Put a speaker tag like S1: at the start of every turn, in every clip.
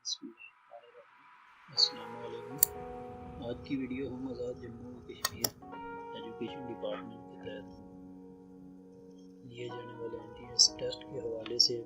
S1: अस्सलामुअलैकुम। आज की वीडियो हम आज़ाद जम्मू कश्मीर एजुकेशन डिपार्टमेंट के तहत लिए जाने वाले एनटीएस टेस्ट के हवाले से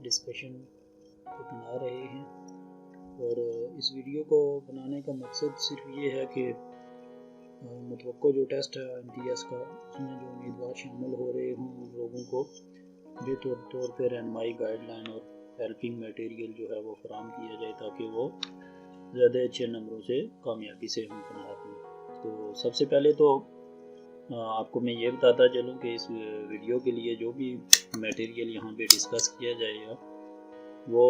S1: डिस्कशन को बना रहे हैं। और इस वीडियो को बनाने का मकसद सिर्फ ये है कि मुतवक्को जो टेस्ट है एनटीएस का, उसमें जो उम्मीदवार शामिल हो रहे हों उन लोगों को बेतौर तौर पर रहनुमाई, गाइडलाइन और हेल्पिंग मटेरियल जो है वो फराहम किया जाए ताकि वो ज़्यादा अच्छे नंबरों से कामयाबी से हमकनार हों। तो सबसे पहले तो आपको मैं ये बताता चलूँ कि इस वीडियो के लिए जो भी मटेरियल यहाँ पे डिस्कस किया जाएगा वो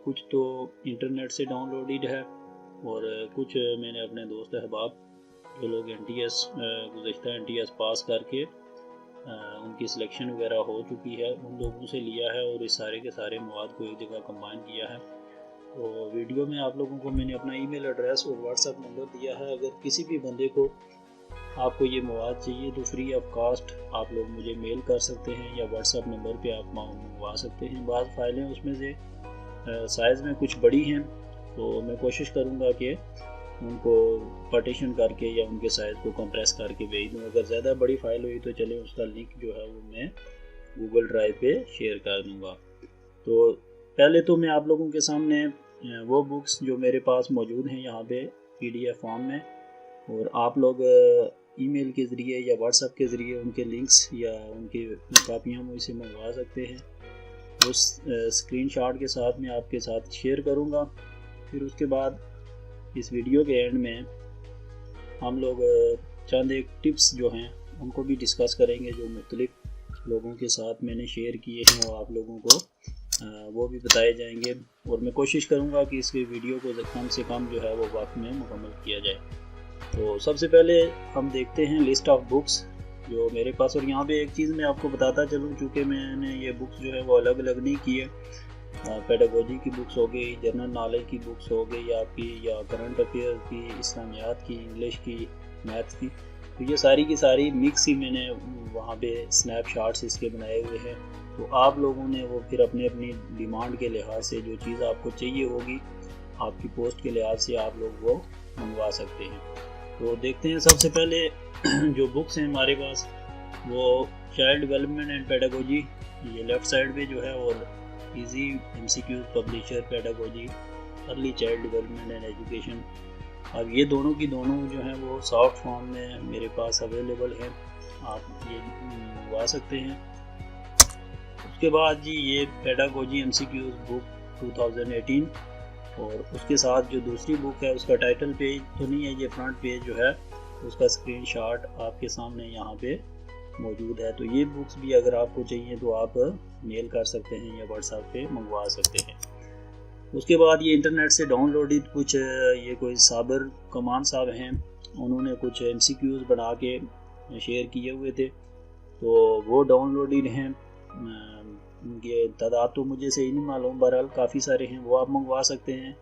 S1: कुछ तो इंटरनेट से डाउनलोडेड है और कुछ मैंने अपने दोस्त अहबाब जो लोग एनटीएस गुज़श्ता एनटीएस पास करके उनकी सिलेक्शन वगैरह हो चुकी है उन लोगों से लिया है और इस सारे के सारे मवाद को एक जगह कंबाइन किया है। तो वीडियो में आप लोगों को मैंने अपना ईमेल एड्रेस और व्हाट्सएप नंबर दिया है। अगर किसी भी बंदे को आपको ये मवाद चाहिए तो फ्री ऑफ कास्ट आप लोग मुझे मेल कर सकते हैं या व्हाट्सएप नंबर पे आप मंगवा सकते हैं। बाज़ फाइलें उसमें से साइज़ में कुछ बड़ी हैं तो मैं कोशिश करूँगा कि उनको पार्टीशन करके या उनके साइज़ को कंप्रेस करके भेज दूँ। अगर ज़्यादा बड़ी फ़ाइल हुई तो चले उसका लिंक जो है वो मैं गूगल ड्राइव पे शेयर कर दूँगा। तो पहले तो मैं आप लोगों के सामने वो बुक्स जो मेरे पास मौजूद हैं यहाँ पे PDF फॉर्म में, और आप लोग ईमेल के ज़रिए या व्हाट्सएप के ज़रिए उनके लिंक्स या उनकी कापियाँ मुझसे मंगवा सकते हैं। उस स्क्रीनशॉट के साथ मैं आपके साथ शेयर करूँगा। फिर उसके बाद इस वीडियो के एंड में हम लोग चंद एक टिप्स जो हैं उनको भी डिस्कस करेंगे जो मुख्तलिफ लोगों के साथ मैंने शेयर किए हैं वो आप लोगों को वो भी बताए जाएंगे। और मैं कोशिश करूँगा कि इस वीडियो को कम से कम जो है वो वक्त में मुकम्मल किया जाए। तो सबसे पहले हम देखते हैं लिस्ट ऑफ बुक्स जो मेरे पास। और यहाँ पे एक चीज़ मैं आपको बताता चलूँ, चूँकि मैंने ये बुक्स जो है वो अलग अलग नहीं की है। पेडागोजी की बुक्स हो गई, जनरल नॉलेज की बुक्स हो गई आपकी, या करंट अफेयर की, इस्लामियात की, इंग्लिश की, मैथ की, तो ये सारी की सारी मिक्स ही मैंने वहाँ पे स्नैपशॉट्स इसके बनाए हुए हैं। तो आप लोगों ने वो फिर अपनी अपनी डिमांड के लिहाज से जो चीज़ आपको चाहिए होगी आपकी पोस्ट के लिहाज से आप लोग वो मंगवा सकते हैं। तो देखते हैं सबसे पहले जो बुक्स हैं हमारे पास वो चाइल्ड डेवलपमेंट एंड पेडागोजी, ये लेफ़्ट साइड पे जो है, और easy MCQs publisher pedagogy, early child development and education. अब ये दोनों की दोनों जो हैं वो सॉफ्ट फॉर्म में मेरे पास अवेलेबल हैं, आप ये मंगवा सकते हैं। उसके बाद जी ये पेडागोजी MCQs बुक 2018, और उसके साथ जो दूसरी बुक है उसका टाइटल पेज तो नहीं है, ये फ्रंट पेज जो है उसका स्क्रीनशॉट आपके सामने यहाँ पे मौजूद है। तो ये बुक्स भी अगर आपको चाहिए तो आप मेल कर सकते हैं या व्हाट्सएप पे मंगवा सकते हैं। उसके बाद ये इंटरनेट से डाउनलोडेड कुछ ये कोई साबर कमान साहब हैं, उन्होंने कुछ MCQs बना के शेयर किए हुए थे तो वो डाउनलोडेड हैं। उनके तादाद तो मुझे सही नहीं मालूम, बहरहाल काफ़ी सारे हैं, वो आप मंगवा सकते हैं।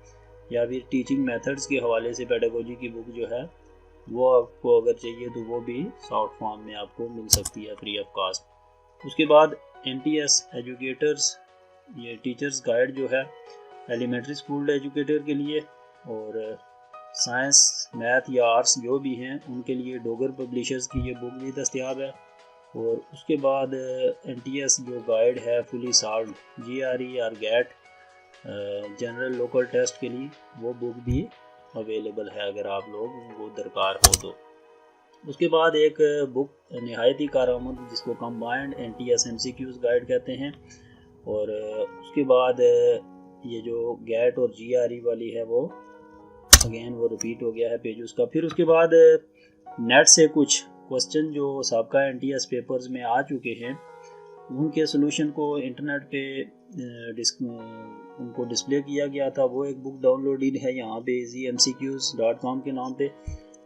S1: या फिर टीचिंग मेथड्स के हवाले से पेडागोजी की बुक जो है वो आपको अगर चाहिए तो वो भी सॉफ्ट फॉर्म में आपको मिल सकती है फ्री ऑफ कास्ट। उसके बाद NTS एजुकेटर्स, ये टीचर्स गाइड जो है एलिमेंट्री स्कूल एजुकेटर के लिए, और साइंस, मैथ या आर्ट्स जो भी हैं उनके लिए डोगर पब्लिशर्स की ये बुक भी दस्तयाब है। और उसके बाद NTS जो गाइड है फुली सॉल्व्ड GRE और GAT जनरल लोकल टेस्ट के लिए, वो बुक भी अवेलेबल है अगर आप लोग वो दरकार हो तो। उसके बाद एक बुक नहायत ही कारआमद जिसको कंबाइंड NTS MCQs गाइड कहते हैं, और उसके बाद ये जो GAT और GRE वाली है वो अगेन वो रिपीट हो गया है पेज उसका। फिर उसके बाद नेट से कुछ क्वेश्चन जो सबका NTS पेपर्स में आ चुके हैं उनके सोल्यूशन को इंटरनेट पे उनको डिस्प्ले किया गया था, वो एक बुक डाउनलोडेड है यहाँ पे easymcqs.com के नाम पे,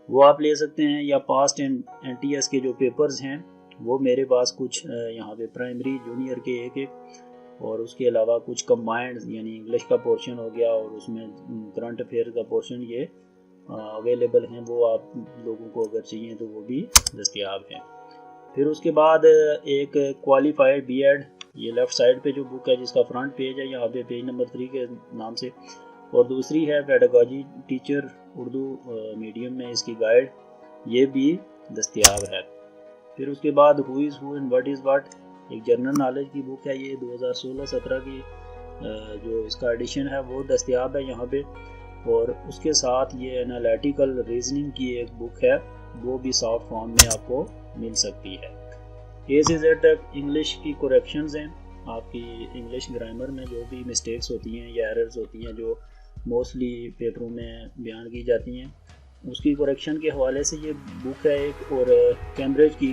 S1: वो आप ले सकते हैं। या पास्ट NTS के जो पेपर्स हैं वो मेरे पास कुछ यहाँ पे प्राइमरी जूनियर के एक, और उसके अलावा कुछ कंबाइंड यानी इंग्लिश का पोर्शन हो गया और उसमें करंट अफेयर का पोर्शन ये अवेलेबल हैं, वो आप लोगों को अगर चाहिए तो वो भी दस्तयाब हैं। फिर उसके बाद एक क्वालिफाइड B.Ed, ये लेफ़्ट साइड पे जो बुक है जिसका फ्रंट पेज है यहाँ पे पेज नंबर 3 के नाम से, और दूसरी है पेडागॉजी टीचर उर्दू मीडियम में इसकी गाइड, ये भी दस्तयाब है। फिर उसके बाद who is who and what is what एक जनरल नॉलेज की बुक है, ये 2016-17 की जो इसका एडिशन है वो दस्तयाब है यहाँ पे। और उसके साथ ये एनालिटिकल रीजनिंग की एक बुक है, वो भी सॉफ्ट फॉर्म में आपको मिल सकती है। ए से जेड तक इंग्लिश की करेक्शंस हैं, आपकी इंग्लिश ग्रामर में जो भी मिस्टेक्स होती हैं या एरर्स होती हैं जो मोस्टली पेपरों में बयान की जाती हैं, उसकी करेक्शन के हवाले से ये बुक है एक। और कैम्ब्रिज की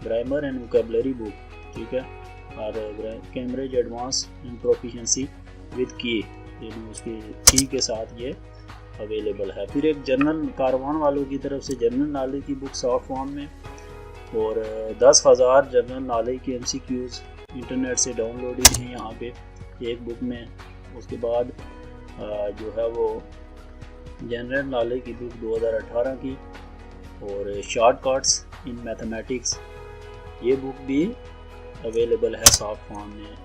S1: ग्रामर एंड वोकैबुलरी बुक, ठीक है, और Cambridge advance and proficiency with की, उसकी की के साथ ये अवेलेबल है। फिर एक जनरल कारवान वालों की तरफ से जनरल नॉलेज की बुक सॉफ्ट फॉर्म में, और 10,000 जनरल नॉलेज की MCQs इंटरनेट से डाउनलोडिंग हैं यहाँ पे एक बुक में। उसके बाद जो है वो जनरल नॉलेज की बुक 2018 की, और शॉर्टकट्स इन मैथमेटिक्स ये बुक भी अवेलेबल है सॉफ्ट फॉर्म में।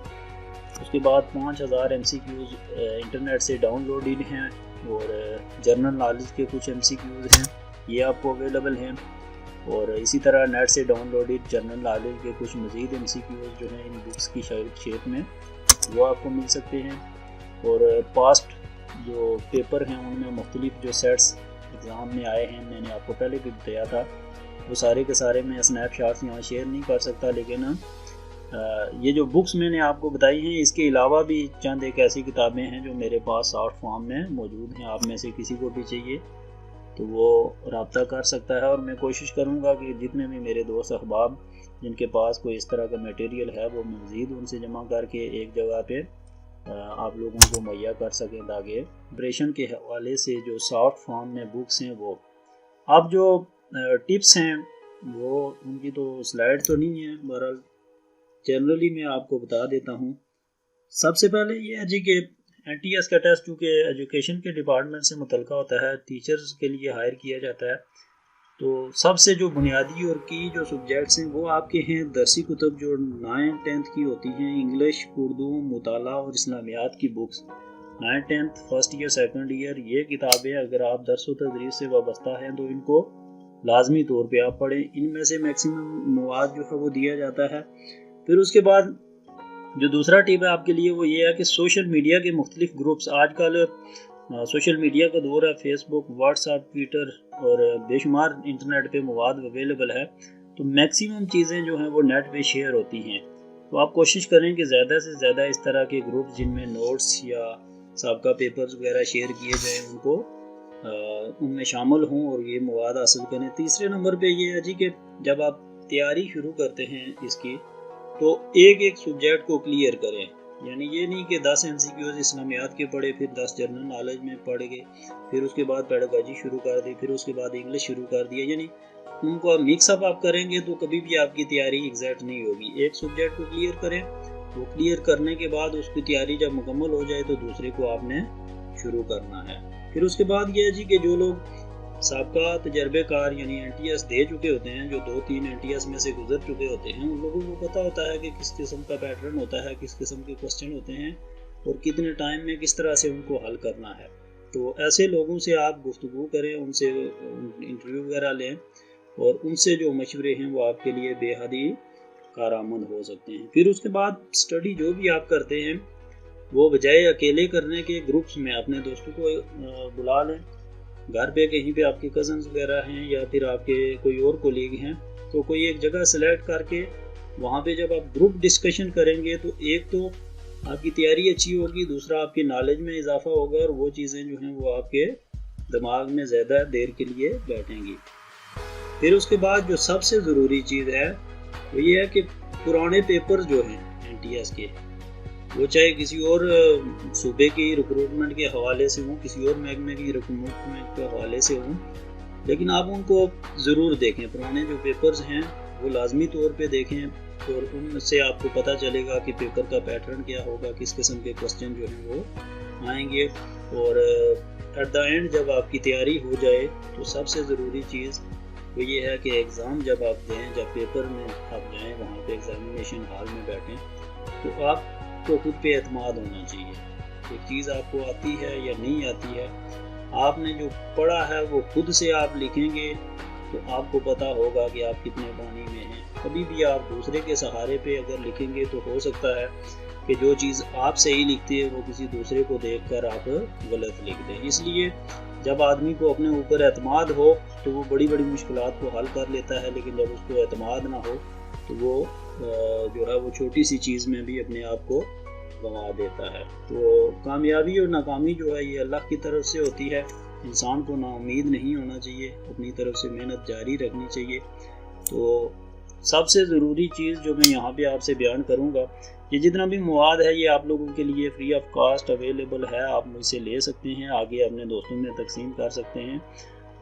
S1: उसके बाद 5,000 MCQs इंटरनेट से डाउनलोडेड हैं, और जनरल नॉलेज के कुछ MCQs हैं ये आपको अवेलेबल हैं। और इसी तरह नेट से डाउनलोडेड जनरल नॉलेज के कुछ मज़ीद MCQs जो हैं इन बुक्स की शेप में वो आपको मिल सकते हैं। और पास्ट जो पेपर हैं उनमें मुख्तलिफ जो सेट्स एग्ज़ाम में आए हैं, मैंने आपको पहले भी बताया था, वो सारे के सारे मैं स्नैपशॉट्स यहाँ शेयर नहीं कर सकता, लेकिन ये जो बुक्स मैंने आपको बताई हैं इसके अलावा भी चंद एक ऐसी किताबें हैं जो मेरे पास सॉफ्ट फॉर्म में मौजूद हैं। आप में से किसी को भी चाहिए तो वो रब्ता कर सकता है, और मैं कोशिश करूँगा कि जितने भी मेरे दोस्त अहबाब जिनके पास कोई इस तरह का मटेरियल है वो मज़ीद उनसे जमा करके एक जगह पे आप लोगों को मुहैया कर सकें, ताकि प्रिपरेशन के हवाले से जो सॉफ्ट फॉर्म में बुक्स हैं वो अब जो टिप्स हैं वो उनकी तो स्लाइड तो नहीं है, बहरहाल जनरली मैं आपको बता देता हूँ। सबसे पहले ये है जी कि NTS का टेस्ट चूँकि एजुकेशन के डिपार्टमेंट से मुतल्लिक़ होता है, टीचर्स के लिए हायर किया जाता है, तो सबसे जो बुनियादी और की जो सब्जेक्ट्स हैं वो आपके हैं दरसी कुतुब जो 9th 10th की होती हैं, इंग्लिश, उर्दू, मुताला और इस्लामियात की books 9th 10th first year second year, ये किताबें अगर आप दरस व तदरीस से वाबस्ता हैं तो इनको लाजमी तौर पे आप पढ़ें। इनमें से मैक्सिमम मवाद जो है वो दिया जाता है। फिर उसके बाद जो दूसरा टिप है आपके लिए वो ये है कि सोशल मीडिया के मुख्तलिफ ग्रुप्स, आजकल सोशल मीडिया का दौर है, फेसबुक, व्हाट्सएप, ट्विटर और बेशुमार इंटरनेट पे मवाद अवेलेबल है, तो मैक्सिमम चीज़ें जो हैं वो नेट पे शेयर होती हैं। तो आप कोशिश करें कि ज़्यादा से ज़्यादा इस तरह के ग्रुप्स जिनमें नोट्स या साबका पेपर्स वगैरह शेयर किए जाएँ उनको उनमें शामिल हों और ये मवाद हासिल करें। तीसरे नंबर पे ये है जी कि जब आप तैयारी शुरू करते हैं इसकी तो एक एक सब्जेक्ट को क्लियर करें, यानी ये नहीं कि 10 MCQs इस्लामियात के पढ़े, फिर 10 जनरल नॉलेज में पढ़ गए, फिर उसके बाद पेडागॉजी शुरू कर दी, फिर उसके बाद इंग्लिश शुरू कर दिया, यानी उनको मिक्सअप आप करेंगे तो कभी भी आपकी तैयारी एग्जैक्ट नहीं होगी। एक सब्जेक्ट को क्लियर करें, वो क्लियर करने के बाद उसकी तैयारी जब मुकम्मल हो जाए तो दूसरे को आपने शुरू करना है। फिर उसके बाद ये है जी कि जो लोग साबका तजर्बेकार यानी NTS दे चुके होते हैं, जो 2-3 NTS में से गुजर चुके होते हैं, उन लोगों को पता होता है कि किस किस्म का पैटर्न होता है, किस किस्म के क्वेश्चन होते हैं और कितने टाइम में किस तरह से उनको हल करना है। तो ऐसे लोगों से आप गुफ्तगू करें, उनसे इंटरव्यू वगैरह लें और उनसे जो मशवरे हैं वो आपके लिए बेहद ही कारआमद हो सकते हैं। फिर उसके बाद स्टडी जो भी आप करते हैं वो बजाय अकेले करने के ग्रुप्स में अपने दोस्तों को बुला लें, घर पे कहीं पे आपके कज़न्स वगैरह हैं या फिर आपके कोई और कोलीग हैं, तो कोई एक जगह सेलेक्ट करके वहाँ पे जब आप ग्रुप डिस्कशन करेंगे तो एक तो आपकी तैयारी अच्छी होगी, दूसरा आपकी नॉलेज में इजाफा होगा और वो चीज़ें जो हैं वो आपके दिमाग में ज़्यादा देर के लिए बैठेंगी। फिर उसके बाद जो सबसे ज़रूरी चीज़ है वो ये है कि पुराने पेपर जो हैं NTS के, वो चाहे किसी और सूबे की रिक्रूटमेंट के हवाले से हों, किसी और महकमे की रिक्रूटमेंट के हवाले से हों, लेकिन आप उनको ज़रूर देखें। पुराने जो पेपर्स हैं वो लाजमी तौर पे देखें और उनसे आपको पता चलेगा कि पेपर का पैटर्न क्या होगा, किस किस्म के क्वेश्चन जो हैं वो आएंगे। और एट द एंड जब आपकी तैयारी हो जाए तो सबसे ज़रूरी चीज़ वो ये है कि एग्ज़ाम जब आप दें, जब पेपर में आप जाएँ, वहाँ पे एग्जामिनेशन हॉल में बैठें, तो आपको खुद पे एतमाद होना चाहिए। एक चीज़ आपको आती है या नहीं आती है, आपने जो पढ़ा है वो खुद से आप लिखेंगे तो आपको पता होगा कि आप कितने पानी में हैं। कभी भी आप दूसरे के सहारे पे अगर लिखेंगे तो हो सकता है कि जो चीज़ आप सही लिखते हैं वो किसी दूसरे को देखकर आप गलत लिख दें। इसलिए जब आदमी को अपने ऊपर एतमाद हो तो वो बड़ी बड़ी मुश्किलात को हल कर लेता है, लेकिन जब उसको एतमाद ना हो तो वो जो है वो छोटी सी चीज़ में भी अपने आप को गंवा देता है। तो कामयाबी और नाकामी जो है ये अल्लाह की तरफ से होती है। इंसान को नाउम्मीद नहीं होना चाहिए, अपनी तरफ से मेहनत जारी रखनी चाहिए। तो सबसे ज़रूरी चीज़ जो मैं यहाँ पे आपसे बयान करूँगा, ये जितना भी मवाद है ये आप लोगों के लिए फ्री ऑफ कॉस्ट अवेलेबल है, आप मुझसे ले सकते हैं, आगे अपने दोस्तों में तकसीम कर सकते हैं।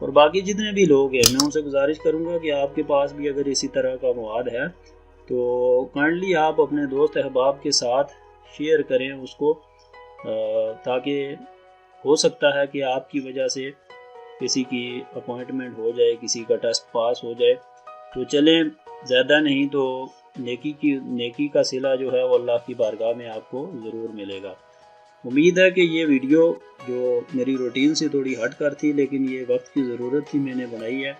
S1: और बाकी जितने भी लोग हैं मैं उनसे गुजारिश करूँगा कि आपके पास भी अगर इसी तरह का मवाद है तो काइंडली आप अपने दोस्त अहबाब के साथ शेयर करें उसको, ताकि हो सकता है कि आपकी वजह से किसी की अपॉइंटमेंट हो जाए, किसी का टेस्ट पास हो जाए। तो चलें, ज़्यादा नहीं तो नेकी का सिला जो है वो अल्लाह की बारगाह में आपको ज़रूर मिलेगा। उम्मीद है कि ये वीडियो जो मेरी रूटीन से थोड़ी हट कर थी, लेकिन ये वक्त की ज़रूरत थी, मैंने बनाई है,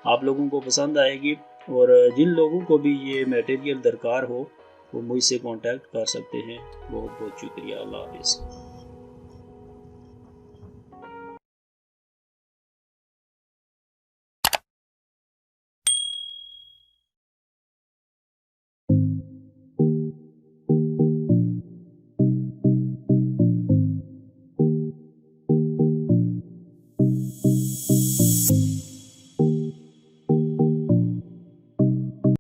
S1: आप लोगों को पसंद आएगी। और जिन लोगों को भी ये मटेरियल दरकार हो वो मुझसे कांटेक्ट कर सकते हैं। बहुत बहुत शुक्रिया। अल्लाह हाफ़िज़।